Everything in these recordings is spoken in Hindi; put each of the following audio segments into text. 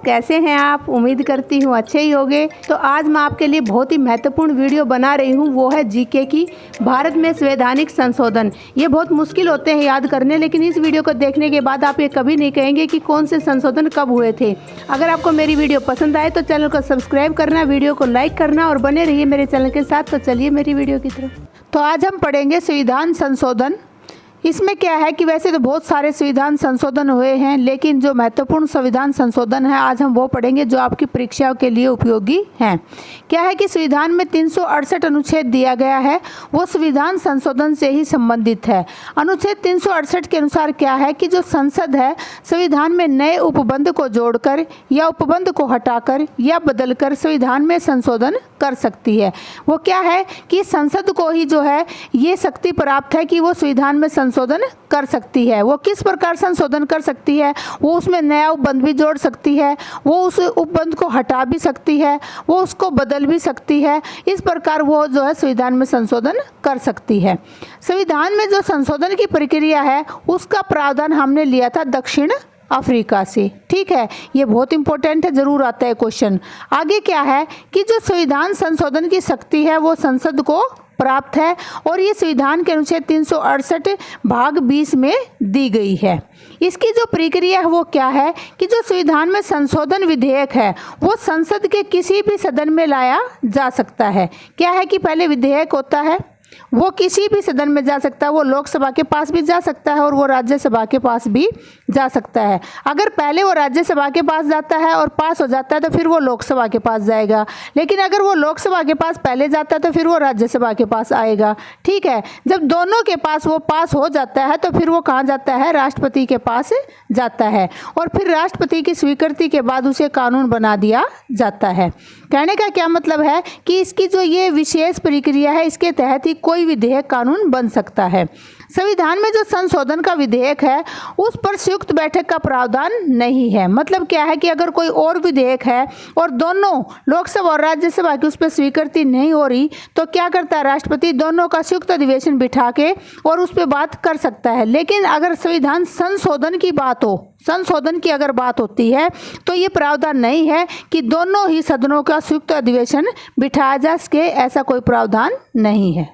कैसे हैं आप? उम्मीद करती हूँ अच्छे ही होंगे। तो आज मैं आपके लिए बहुत ही महत्वपूर्ण वीडियो बना रही हूँ, वो है जीके की भारत में संवैधानिक संशोधन। ये बहुत मुश्किल होते हैं याद करने, लेकिन इस वीडियो को देखने के बाद आप ये कभी नहीं कहेंगे कि कौन से संशोधन कब हुए थे। अगर आपको मेरी वीडियो पसंद आए तो चैनल को सब्सक्राइब करना, वीडियो को लाइक करना और बने रहिए मेरे चैनल के साथ। तो चलिए मेरी वीडियो की तरफ। तो आज हम पढ़ेंगे संविधान संशोधन। इसमें क्या है कि वैसे तो बहुत सारे संविधान संशोधन हुए हैं, लेकिन जो महत्वपूर्ण संविधान संशोधन है आज हम वो पढ़ेंगे जो आपकी परीक्षाओं के लिए उपयोगी हैं। क्या है कि संविधान में 368 अनुच्छेद दिया गया है, वो संविधान संशोधन से ही संबंधित है। अनुच्छेद 368 के अनुसार क्या है कि जो संसद है संविधान में नए उपबंध को जोड़कर या उपबंध को हटाकर या बदलकर संविधान में संशोधन कर सकती है। वो क्या है कि संसद को ही जो है ये शक्ति प्राप्त है कि वो संविधान में संशोधन कर सकती है। वो किस प्रकार संशोधन कर सकती है? वो उसमें नया उपबंध भी जोड़ सकती है, वो उस उपबंध को हटा भी सकती है, वो उसको बदल भी सकती है। इस प्रकार वो जो है संविधान में संशोधन कर सकती है। संविधान में जो संशोधन की प्रक्रिया है उसका प्रावधान हमने लिया था दक्षिण अफ्रीका से। ठीक है, ये बहुत इंपॉर्टेंट है, जरूर आता है क्वेश्चन। आगे क्या है कि जो संविधान संशोधन की शक्ति है वो संसद को प्राप्त है और ये संविधान के अनुच्छेद 368 भाग 20 में दी गई है। इसकी जो प्रक्रिया है वो क्या है कि जो संविधान में संशोधन विधेयक है वो संसद के किसी भी सदन में लाया जा सकता है। क्या है कि पहले विधेयक होता है, वो किसी भी सदन में जा सकता है, वो लोकसभा के पास भी जा सकता है और वो राज्यसभा के पास भी जा सकता है। अगर पहले वो राज्यसभा के पास जाता है और पास हो जाता है तो फिर वो लोकसभा के पास जाएगा, लेकिन अगर वो लोकसभा के पास पहले जाता है तो फिर वो राज्यसभा के पास आएगा। ठीक है, जब दोनों के पास वो पास हो जाता है तो फिर वो कहाँ जाता है? राष्ट्रपति के पास जाता है और फिर राष्ट्रपति की स्वीकृति के बाद उसे कानून बना दिया जाता है। कहने का क्या मतलब है कि इसकी जो ये विशेष प्रक्रिया है इसके तहत ही कोई विधेयक कानून बन सकता है। संविधान में जो संशोधन का विधेयक है उस पर संयुक्त बैठक का प्रावधान नहीं है। मतलब क्या है कि अगर कोई और विधेयक है और दोनों लोकसभा और राज्यसभा की उस पर स्वीकृति नहीं हो रही तो क्या करता है राष्ट्रपति? दोनों का संयुक्त अधिवेशन बिठा के और उस पर बात कर सकता है। लेकिन अगर संविधान संशोधन की बात हो, संशोधन की अगर बात होती है तो ये प्रावधान नहीं है कि दोनों ही सदनों का संयुक्त अधिवेशन बिठाया जा सके, ऐसा कोई प्रावधान नहीं है।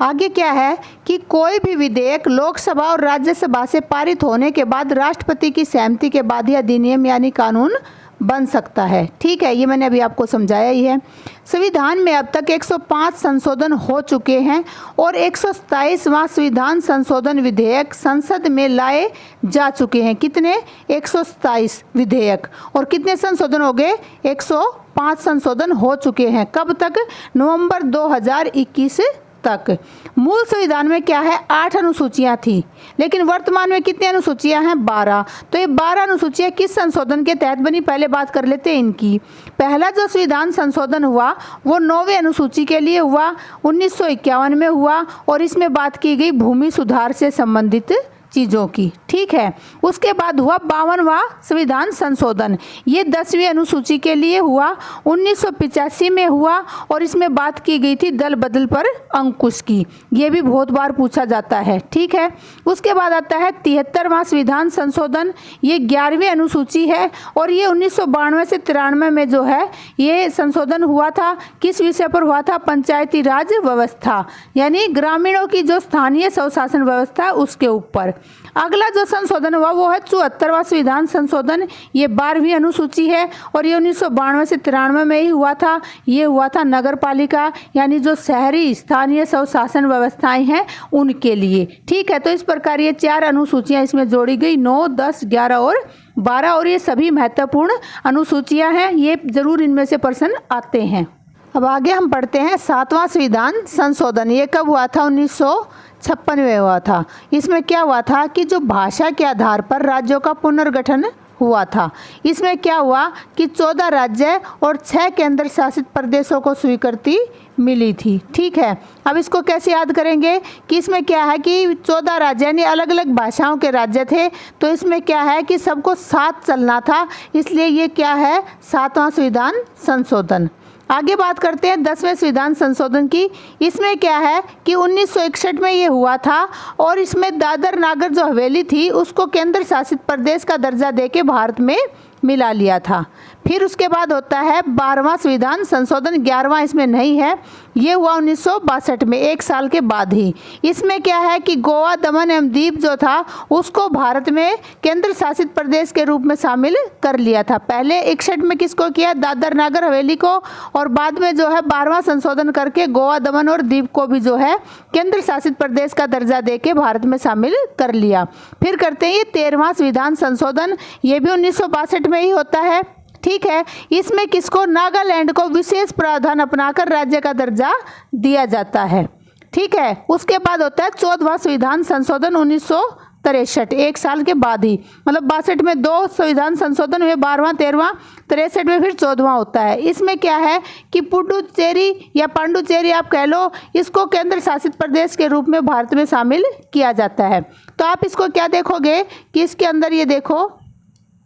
आगे क्या है कि कोई भी विधेयक लोकसभा और राज्यसभा से पारित होने के बाद राष्ट्रपति की सहमति के बाद ही अधिनियम यानी कानून बन सकता है। ठीक है, ये मैंने अभी आपको समझाया ही है। संविधान में अब तक 105 संशोधन हो चुके हैं और 127वां संविधान संशोधन विधेयक संसद में लाए जा चुके हैं। कितने? 127 विधेयक। और कितने संशोधन हो गए? 105 संशोधन हो चुके हैं। कब तक? नवंबर 2021 तक। मूल संविधान में क्या है? 8 अनुसूचियां थी, लेकिन वर्तमान में कितनी अनुसूचियां हैं? 12। तो ये 12 अनुसूचियां किस संशोधन के तहत बनी? पहले बात कर लेते हैं इनकी। पहला जो संविधान संशोधन हुआ वो 9वीं अनुसूची के लिए हुआ, 1951 में हुआ और इसमें बात की गई भूमि सुधार से संबंधित चीज़ों की। ठीक है, उसके बाद हुआ 52वां संविधान संशोधन, ये 10वीं अनुसूची के लिए हुआ, 1985 में हुआ और इसमें बात की गई थी दल बदल पर अंकुश की। ये भी बहुत बार पूछा जाता है। ठीक है, उसके बाद आता है 73वां संविधान संशोधन, ये 11वीं अनुसूची है और ये 1992 से 93 में जो है ये संशोधन हुआ था। किस विषय पर हुआ था? पंचायती राज व्यवस्था, यानी ग्रामीणों की जो स्थानीय स्वशासन व्यवस्था है उसके ऊपर। अगला जो संशोधन हुआ वो है 74वां संविधान संशोधन, ये 12वीं अनुसूची है और ये 1992 से 93 में ही हुआ था। ये हुआ था नगर पालिका यानी जो शहरी स्थानीय स्वशासन व्यवस्थाएं हैं उनके लिए। ठीक है, तो इस प्रकार ये 4 अनुसूचियां इसमें जोड़ी गई, 9, 10, 11 और 12 और ये सभी महत्वपूर्ण अनुसूचियां हैं। ये जरूर इनमें से प्रश्न आते हैं। अब आगे हम पढ़ते हैं 7वां संविधान संशोधन। ये कब हुआ था? 1956 में हुआ था। इसमें क्या हुआ था कि जो भाषा के आधार पर राज्यों का पुनर्गठन हुआ था। इसमें क्या हुआ कि 14 राज्य और 6 केंद्र शासित प्रदेशों को स्वीकृति मिली थी। ठीक है, अब इसको कैसे याद करेंगे कि इसमें क्या है कि 14 राज्य यानी अलग अलग भाषाओं के राज्य थे, तो इसमें क्या है कि सबको साथ चलना था, इसलिए ये क्या है? 7वां संविधान संशोधन। आगे बात करते हैं 10वें संविधान संशोधन की। इसमें क्या है कि 1961 में ये हुआ था और इसमें दादर नागर जो हवेली थी उसको केंद्र शासित प्रदेश का दर्जा देके भारत में मिला लिया था। फिर उसके बाद होता है 12वां संविधान संशोधन, 11वां इसमें नहीं है, ये हुआ 1962 में, 1 साल के बाद ही। इसमें क्या है कि गोवा, दमन एवं दीव जो था उसको भारत में केंद्र शासित प्रदेश के रूप में शामिल कर लिया था। पहले 61 में किसको किया, दादर नागर हवेली को, और बाद में जो है 12वां संशोधन करके गोवा, दमन और दीव को भी जो है केंद्र शासित प्रदेश का दर्जा देके भारत में शामिल कर लिया। फिर करते हैं ये 13वां संविधान संशोधन, ये भी 1962 में ही होता है। ठीक है, इसमें किसको, नागालैंड को विशेष प्रावधान अपनाकर राज्य का दर्जा दिया जाता है। ठीक है, उसके बाद होता है 14वां संविधान संशोधन 1963, 1 साल के बाद ही, मतलब 62 में 2 संविधान संशोधन हुए, 12वां 13वां, 63 में फिर 14वां होता है। इसमें क्या है कि पुडुचेरी या पांडुचेरी आप कह लो, इसको केंद्र शासित प्रदेश के रूप में भारत में शामिल किया जाता है। तो आप इसको क्या देखोगे कि इसके अंदर ये देखो,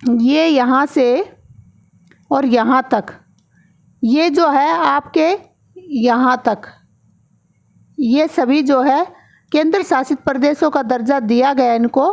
ये यहाँ से और यहाँ तक, ये जो है आपके यहाँ तक, ये सभी जो है केंद्र शासित प्रदेशों का दर्जा दिया गया इनको,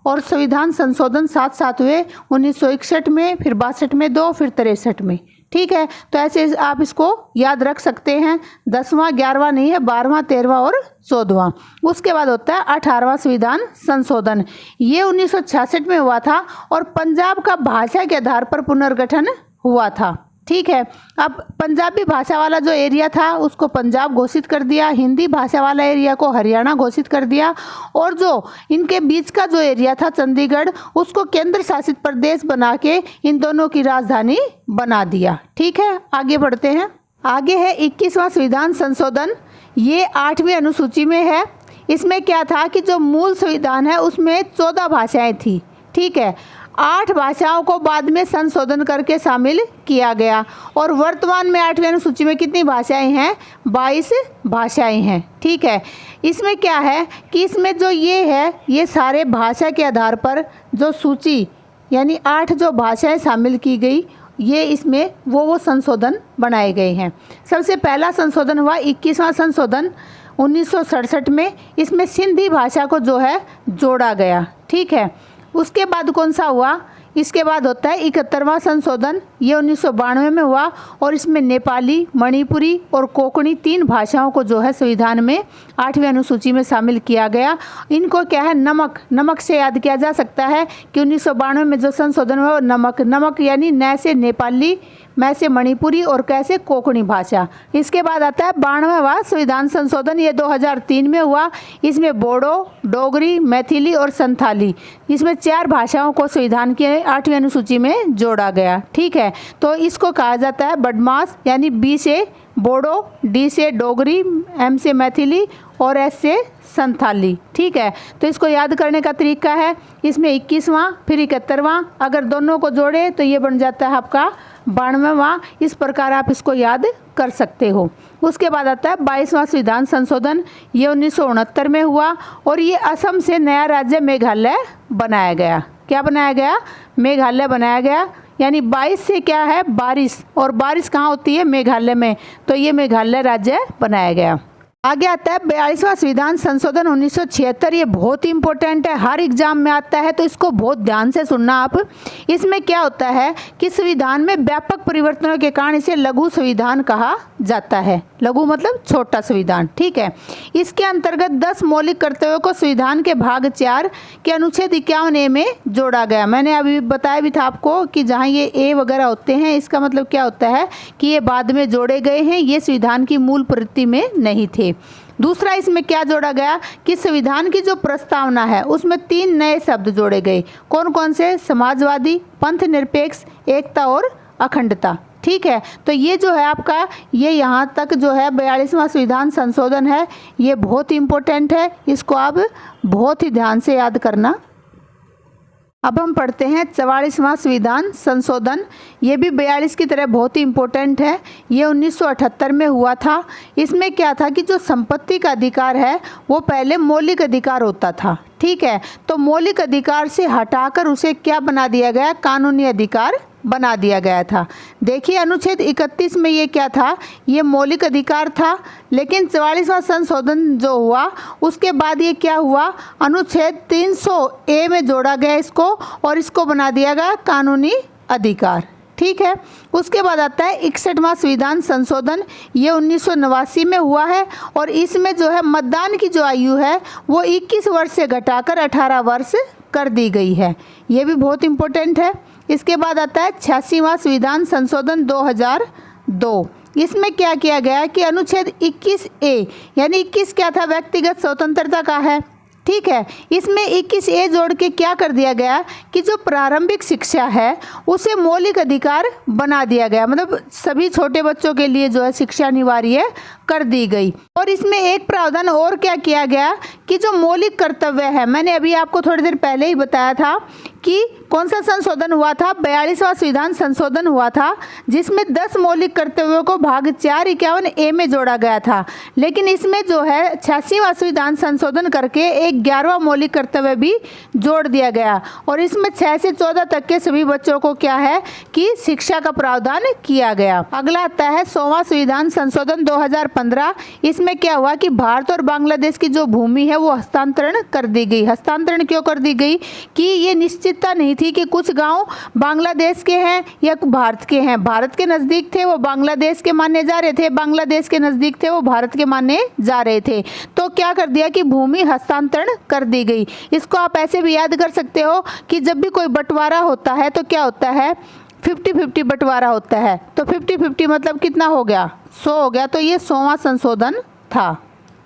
और संविधान संशोधन साथ साथ हुए 1961 में, फिर 62 में 2, फिर 63 में। ठीक है, तो ऐसे आप इसको याद रख सकते हैं। 10वां 11वां नहीं है, 12वां 13वां और 14वां। उसके बाद होता है 18वां संविधान संशोधन, ये 1966 में हुआ था और पंजाब का भाषा के आधार पर पुनर्गठन हुआ था। ठीक है, अब पंजाबी भाषा वाला जो एरिया था उसको पंजाब घोषित कर दिया, हिंदी भाषा वाला एरिया को हरियाणा घोषित कर दिया, और जो इनके बीच का जो एरिया था चंडीगढ़, उसको केंद्र शासित प्रदेश बना के इन दोनों की राजधानी बना दिया। ठीक है, आगे बढ़ते हैं। आगे है 21वां संविधान संशोधन, ये 8वीं अनुसूची में है। इसमें क्या था कि जो मूल संविधान है उसमें 14 भाषाएं थी। ठीक है, 8 भाषाओं को बाद में संशोधन करके शामिल किया गया, और वर्तमान में 8वीं अनुसूची में कितनी भाषाएं हैं, 22 भाषाएं हैं। ठीक है, इसमें क्या है कि इसमें जो ये है, ये सारे भाषा के आधार पर जो सूची यानी 8 जो भाषाएं शामिल की गई, ये इसमें वो संशोधन बनाए गए हैं। सबसे पहला संशोधन हुआ 21वां संशोधन 1967 में, इसमें सिंधी भाषा को जो है जोड़ा गया। ठीक है, उसके बाद कौन सा हुआ, इसके बाद होता है 71वां संशोधन, ये 1992 में हुआ, और इसमें नेपाली, मणिपुरी और कोंकणी 3 भाषाओं को जो है संविधान में 8वीं अनुसूची में शामिल किया गया। इनको क्या है, नमक से याद किया जा सकता है कि 1992 में जो संशोधन हुआ नमक यानी न से नेपाली, मैं से मणिपुरी और कैसे कोंकणी भाषा। इसके बाद आता है 92वां संविधान संशोधन, ये 2003 में हुआ। इसमें बोडो, डोगरी, मैथिली और संथाली, इसमें 4 भाषाओं को संविधान के 8वीं अनुसूची में जोड़ा गया। ठीक है, तो इसको कहा जाता है बदमाश, यानी बी से बोडो, डी से डोगरी, एम से मैथिली और एस से संथाली। ठीक है, तो इसको याद करने का तरीका है, इसमें 21वां फिर 71वां, अगर दोनों को जोड़े तो ये बन जाता है आपका 92वां। इस प्रकार आप इसको याद कर सकते हो। उसके बाद आता है 22वां संविधान संशोधन, ये 1969 में हुआ, और ये असम से नया राज्य मेघालय बनाया गया। क्या बनाया गया, मेघालय बनाया गया। यानी 22 से क्या है, बारिश, और बारिश कहाँ होती है, मेघालय में, तो ये मेघालय राज्य बनाया गया। आगे आता है 42वां संविधान संशोधन 1976, ये बहुत ही इंपॉर्टेंट है, हर एग्जाम में आता है, तो इसको बहुत ध्यान से सुनना आप। इसमें क्या होता है कि संविधान में व्यापक परिवर्तनों के कारण इसे लघु संविधान कहा जाता है। लघु मतलब छोटा संविधान। ठीक है, इसके अंतर्गत 10 मौलिक कर्तव्यों को संविधान के भाग 4 के अनुच्छेद 51A में जोड़ा गया। मैंने अभी बताया भी था आपको कि जहाँ ये ए वगैरह होते हैं, इसका मतलब क्या होता है कि ये बाद में जोड़े गए हैं, ये संविधान की मूल प्रवृत्ति में नहीं थे। दूसरा, इसमें क्या जोड़ा गया कि संविधान की जो प्रस्तावना है उसमें 3 नए शब्द जोड़े गए। कौन कौन से, समाजवादी, पंथ निरपेक्ष, एकता और अखंडता। ठीक है, तो ये जो है आपका, ये यहाँ तक जो है 42वां संविधान संशोधन है, ये बहुत ही इम्पोर्टेंट है, इसको आप बहुत ही ध्यान से याद करना। अब हम पढ़ते हैं 44वां संविधान संशोधन, ये भी 42 की तरह बहुत ही इम्पोर्टेंट है। ये 1978 में हुआ था। इसमें क्या था कि जो संपत्ति का अधिकार है वो पहले मौलिक अधिकार होता था। ठीक है, तो मौलिक अधिकार से हटाकर उसे क्या बना दिया गया, कानूनी अधिकार बना दिया गया था। देखिए अनुच्छेद 31 में ये क्या था, ये मौलिक अधिकार था, लेकिन 44वां संशोधन जो हुआ उसके बाद ये क्या हुआ, अनुच्छेद 300A में जोड़ा गया इसको, और इसको बना दिया गया कानूनी अधिकार। ठीक है। उसके बाद आता है 61वां संविधान संशोधन, ये 1989 में हुआ है और इसमें जो है मतदान की जो आयु है वो 21 वर्ष से घटाकर 18 वर्ष कर दी गई है, ये भी बहुत इम्पोर्टेंट है। इसके बाद आता है 86वां संविधान संशोधन 2002, इसमें क्या किया गया कि अनुच्छेद 21A यानी 21 क्या था, व्यक्तिगत स्वतंत्रता का है, ठीक है। इसमें 21A जोड़ के क्या कर दिया गया कि जो प्रारंभिक शिक्षा है उसे मौलिक अधिकार बना दिया गया, मतलब सभी छोटे बच्चों के लिए जो है शिक्षा अनिवार्य कर दी गई। और इसमें एक प्रावधान और क्या किया गया कि जो मौलिक कर्तव्य है, मैंने अभी आपको थोड़ी देर पहले ही बताया था कि कौन सा संशोधन हुआ था, 42वां संविधान संशोधन हुआ था, जिसमें 10 मौलिक कर्तव्यों को भाग 451A में जोड़ा गया था। लेकिन इसमें जो है 86वां संविधान संशोधन करके एक 11वां मौलिक कर्तव्य भी जोड़ दिया गया और इसमें 6 से 14 तक के सभी बच्चों को क्या है कि शिक्षा का प्रावधान किया गया। अगला आता है 100वां संविधान संशोधन 2015, इसमें क्या हुआ कि भारत और बांग्लादेश की जो भूमि है वो हस्तांतरण कर दी गई। हस्तांतरण क्यों कर दी गई कि ये निश्चितता नहीं थी कि कुछ गांव बांग्लादेश के हैं या भारत के हैं, भारत के नज़दीक थे वो बांग्लादेश के माने जा रहे थे, बांग्लादेश के नज़दीक थे वो भारत के माने जा रहे थे, तो क्या कर दिया कि भूमि हस्तांतरण कर दी गई। इसको आप ऐसे भी याद कर सकते हो कि जब भी कोई बंटवारा होता है तो क्या होता है, 50-50 बंटवारा होता है, तो 50-50 मतलब कितना हो गया, 100 हो गया, तो ये 100वां संशोधन था।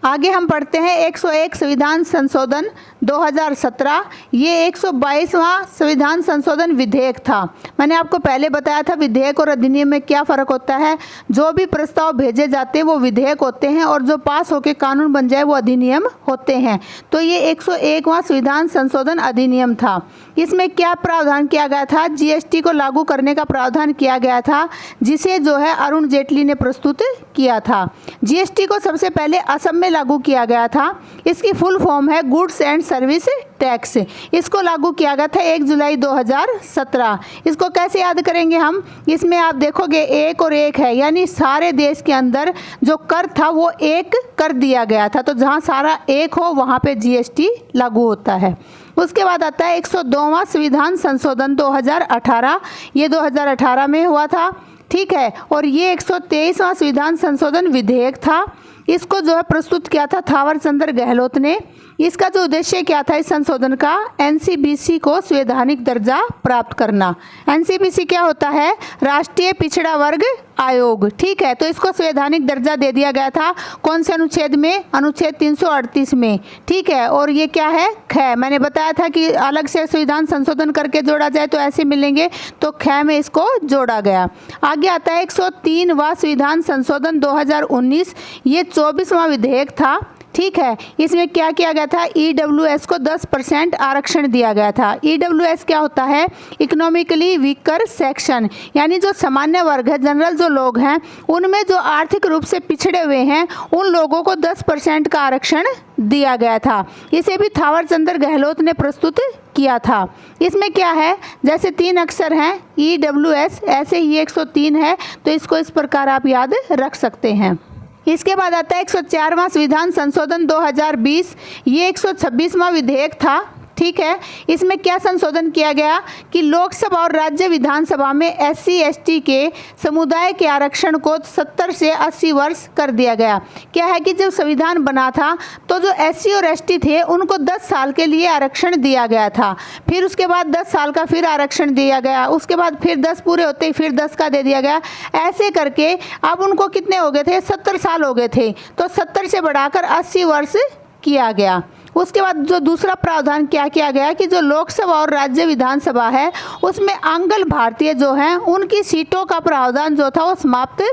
आगे हम पढ़ते हैं 101 संविधान संशोधन 2017, ये 122वां संविधान संशोधन विधेयक था। मैंने आपको पहले बताया था विधेयक और अधिनियम में क्या फ़र्क होता है, जो भी प्रस्ताव भेजे जाते हैं वो विधेयक होते हैं और जो पास होकर कानून बन जाए वो अधिनियम होते हैं। तो ये 101वां संविधान संशोधन अधिनियम था। इसमें क्या प्रावधान किया गया था, जीएसटी को लागू करने का प्रावधान किया गया था, जिसे जो है अरुण जेटली ने प्रस्तुत किया था। जीएसटी को सबसे पहले असम में लागू किया गया था। इसकी फुल फॉर्म है गुड्स एंड सर्विस टैक्स। इसको लागू किया गया था 1 जुलाई 2017। इसको कैसे याद करेंगे हम, इसमें आप देखोगे 1 और 1 है, यानी सारे देश के अंदर जो कर था वो 1 कर दिया गया था, तो जहाँ सारा 1 हो वहाँ पे जीएसटी लागू होता है। उसके बाद आता है 102वां संविधान संशोधन 2018, ये 2018 में हुआ था, ठीक है। और ये 123वां संविधान संशोधन विधेयक था। इसको जो है प्रस्तुत किया था थावर चंद गहलोत ने। इसका जो उद्देश्य क्या था इस संशोधन का, एनसीबीसी को संवैधानिक दर्जा प्राप्त करना। एनसीबीसी क्या होता है, राष्ट्रीय पिछड़ा वर्ग आयोग, ठीक है। तो इसको संवैधानिक दर्जा दे दिया गया था, कौन से अनुच्छेद में, अनुच्छेद 338 में, ठीक है। और ये क्या है, ख, मैंने बताया था कि अलग से संविधान संशोधन करके जोड़ा जाए तो ऐसे मिलेंगे, तो ख में इसको जोड़ा गया। आगे आता है 103वां संविधान संशोधन 2019, ये 24वां विधेयक था, ठीक है। इसमें क्या किया गया था, ईडब्ल्यूएस को 10% आरक्षण दिया गया था। ईडब्ल्यूएस क्या होता है, इकोनॉमिकली वीकर सेक्शन, यानी जो सामान्य वर्ग है, जनरल जो लोग हैं, उनमें जो आर्थिक रूप से पिछड़े हुए हैं उन लोगों को 10% का आरक्षण दिया गया था। इसे भी थावर चंद गहलोत ने प्रस्तुत किया था। इसमें क्या है, जैसे 3 अक्षर हैं ईडब्ल्यूएस, ऐसे ही 103 है, तो इसको इस प्रकार आप याद रख सकते हैं। इसके बाद आता है 104वां संविधान संशोधन 2020, ये 126वां विधेयक था, ठीक है। इसमें क्या संशोधन किया गया कि लोकसभा और राज्य विधानसभा में SC/ST के समुदाय के आरक्षण को 70 से 80 वर्ष कर दिया गया। क्या है कि जब संविधान बना था तो जो SC और ST थे उनको 10 साल के लिए आरक्षण दिया गया था, फिर उसके बाद 10 साल का फिर आरक्षण दिया गया, उसके बाद फिर 10 पूरे होते ही फिर 10 का दे दिया गया, ऐसे करके अब उनको कितने हो गए थे, 70 साल हो गए थे, तो 70 से बढ़ाकर 80 वर्ष किया गया। उसके बाद जो दूसरा प्रावधान क्या किया गया कि जो लोकसभा और राज्य विधानसभा है उसमें आंग्ल भारतीय जो हैं उनकी सीटों का प्रावधान जो था वो समाप्त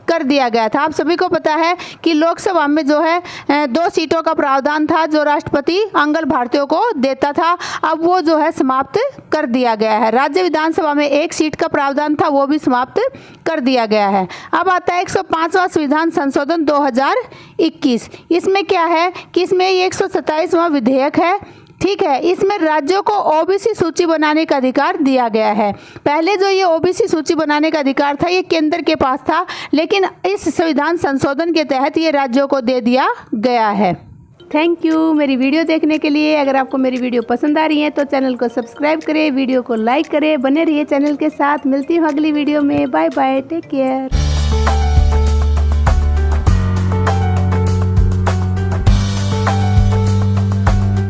कर दिया गया था। आप सभी को पता है कि लोकसभा में जो है 2 सीटों का प्रावधान था जो राष्ट्रपति आंग्ल भारतीयों को देता था, अब वो जो है समाप्त कर दिया गया है। राज्य विधानसभा में 1 सीट का प्रावधान था, वो भी समाप्त कर दिया गया है। अब आता है 105वां संविधान संशोधन 2021, इसमें क्या है कि इसमें 127वां विधेयक है, ठीक है। इसमें राज्यों को ओबीसी सूची बनाने का अधिकार दिया गया है। पहले जो ये ओबीसी सूची बनाने का अधिकार था ये केंद्र के पास था, लेकिन इस संविधान संशोधन के तहत ये राज्यों को दे दिया गया है। थैंक यू मेरी वीडियो देखने के लिए। अगर आपको मेरी वीडियो पसंद आ रही है तो चैनल को सब्सक्राइब करें, वीडियो को लाइक करें, बने रहिए चैनल के साथ। मिलती हूँ अगली वीडियो में। Bye bye, take care.